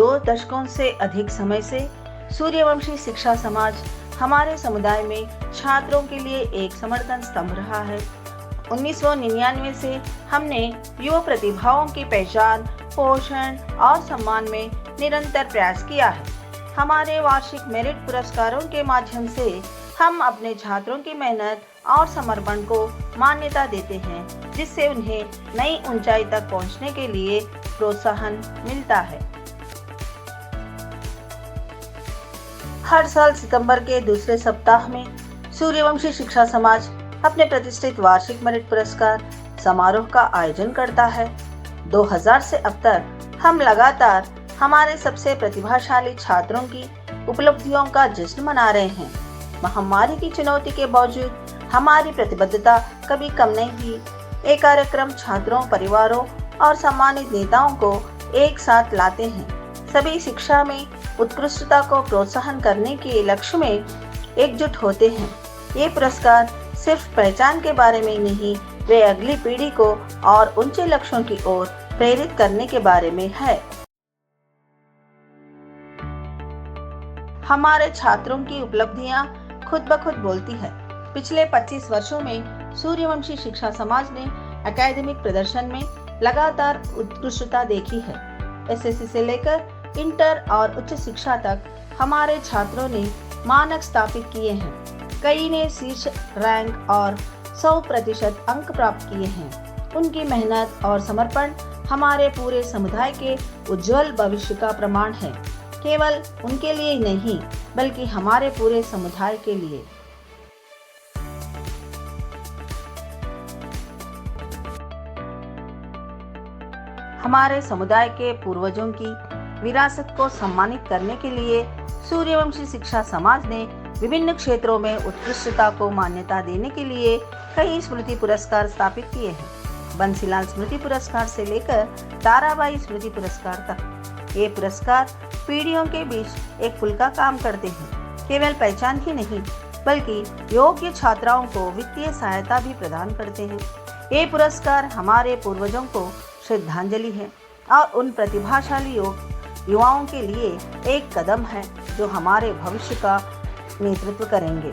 2 दशकों से अधिक समय से सूर्यवंशी शिक्षा समाज हमारे समुदाय में छात्रों के लिए एक समर्थन स्तंभ रहा है। 1999 से हमने युवा प्रतिभाओं की पहचान, पोषण और सम्मान में निरंतर प्रयास किया है। हमारे वार्षिक मेरिट पुरस्कारों के माध्यम से हम अपने छात्रों की मेहनत और समर्पण को मान्यता देते हैं, जिससे उन्हें नई ऊंचाई तक पहुंचने के लिए प्रोत्साहन मिलता है। हर साल सितंबर के दूसरे सप्ताह में सूर्यवंशी शिक्षा समाज अपने प्रतिष्ठित वार्षिक मेरिट पुरस्कार समारोह का आयोजन करता है। 2000 से अब तक हम लगातार हमारे सबसे प्रतिभाशाली छात्रों की उपलब्धियों का जश्न मना रहे हैं। महामारी की चुनौती के बावजूद हमारी प्रतिबद्धता कभी कम नहीं हुई। ये कार्यक्रम छात्रों, परिवारों और सम्मानित नेताओं को एक साथ लाते हैं। सभी शिक्षा में उत्कृष्टता को प्रोत्साहन करने के लक्ष्य में एकजुट होते हैं। ये पुरस्कार सिर्फ पहचान के बारे में नहीं, वे अगली पीढ़ी को और ऊंचे लक्ष्यों की ओर प्रेरित करने के बारे में है। हमारे छात्रों की उपलब्धियां खुद ब खुद बोलती है। पिछले 25 वर्षों में सूर्यवंशी शिक्षा समाज ने एकेडमिक प्रदर्शन में लगातार उत्कृष्टता देखी है। एसएससी से लेकर इंटर और उच्च शिक्षा तक हमारे छात्रों ने मानक स्थापित किए हैं। कई ने शीर्ष रैंक और 100% अंक प्राप्त किए हैं। उनकी मेहनत और समर्पण हमारे पूरे समुदाय के उज्जवल भविष्य का प्रमाण है। केवल उनके लिए ही नहीं, बल्कि हमारे पूरे समुदाय के लिए। हमारे समुदाय के पूर्वजों की विरासत को सम्मानित करने के लिए सूर्यवंशी शिक्षा समाज ने विभिन्न क्षेत्रों में उत्कृष्टता को मान्यता देने के लिए कई स्मृति पुरस्कार स्थापित किए हैं। बंसीलाल स्मृति पुरस्कार से लेकर ताराबाई स्मृति पुरस्कार तक। ये पुरस्कार पीढ़ियों के बीच एक पुल का काम करते हैं। केवल पहचान ही नहीं, बल्कि योग्य छात्राओं को वित्तीय सहायता भी प्रदान करते हैं। ये पुरस्कार हमारे पूर्वजों को श्रद्धांजलि है और उन प्रतिभाशाली युवाओं के लिए एक कदम है जो हमारे भविष्य का नेतृत्व करेंगे।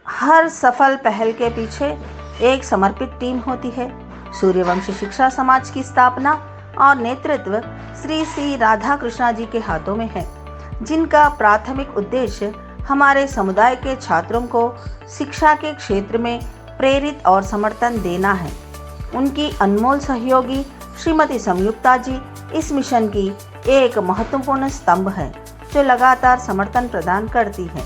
हर सफल पहल के पीछे एक समर्पित टीम होती है। सूर्यवंशी शिक्षा समाज की स्थापना और नेतृत्व श्री सी राधा कृष्णा जी के हाथों में है, जिनका प्राथमिक उद्देश्य हमारे समुदाय के छात्रों को शिक्षा के क्षेत्र में प्रेरित और समर्थन देना है। उनकी अनमोल सहयोगी श्रीमती संयुक्ता जी इस मिशन की एक महत्वपूर्ण स्तंभ है, जो लगातार समर्थन प्रदान करती है।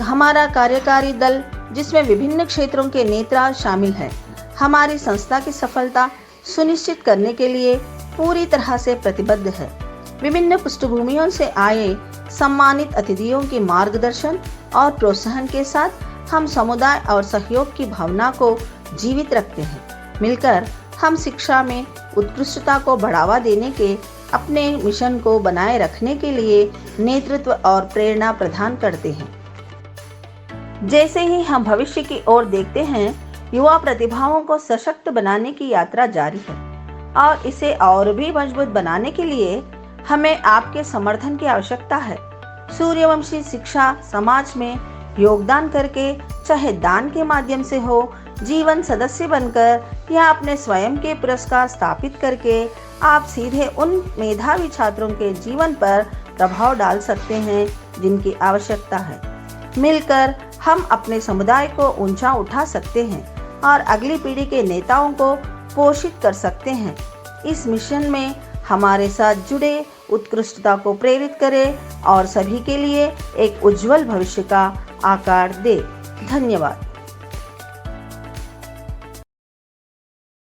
हमारा कार्यकारी दल, जिसमें विभिन्न क्षेत्रों के नेता शामिल हैं, हमारी संस्था की सफलता सुनिश्चित करने के लिए पूरी तरह से प्रतिबद्ध है। विभिन्न पृष्ठभूमियों से आए सम्मानित अतिथियों के मार्गदर्शन और प्रोत्साहन के साथ हम समुदाय और सहयोग की भावना को जीवित रखते हैं। मिलकर हम शिक्षा में उत्कृष्टता को बढ़ावा देने के अपने मिशन को बनाए रखने के लिए नेतृत्व और प्रेरणा प्रदान करते हैं। जैसे ही हम भविष्य की ओर देखते हैं, युवा प्रतिभाओं को सशक्त बनाने की यात्रा जारी है और इसे और भी मजबूत बनाने के लिए हमें आपके समर्थन की आवश्यकता है। सूर्यवंशी शिक्षा समाज में योगदान करके, चाहे दान के माध्यम से हो, जीवन सदस्य बनकर या अपने स्वयं के पुरस्कार स्थापित करके, आप सीधे उन मेधावी छात्रों के जीवन पर प्रभाव डाल सकते हैं जिनकी आवश्यकता है। मिलकर हम अपने समुदाय को ऊंचा उठा सकते हैं और अगली पीढ़ी के नेताओं को पोषित कर सकते हैं। इस मिशन में हमारे साथ जुड़े, उत्कृष्टता को प्रेरित करें और सभी के लिए एक उज्जवल भविष्य का आकार दे। धन्यवाद।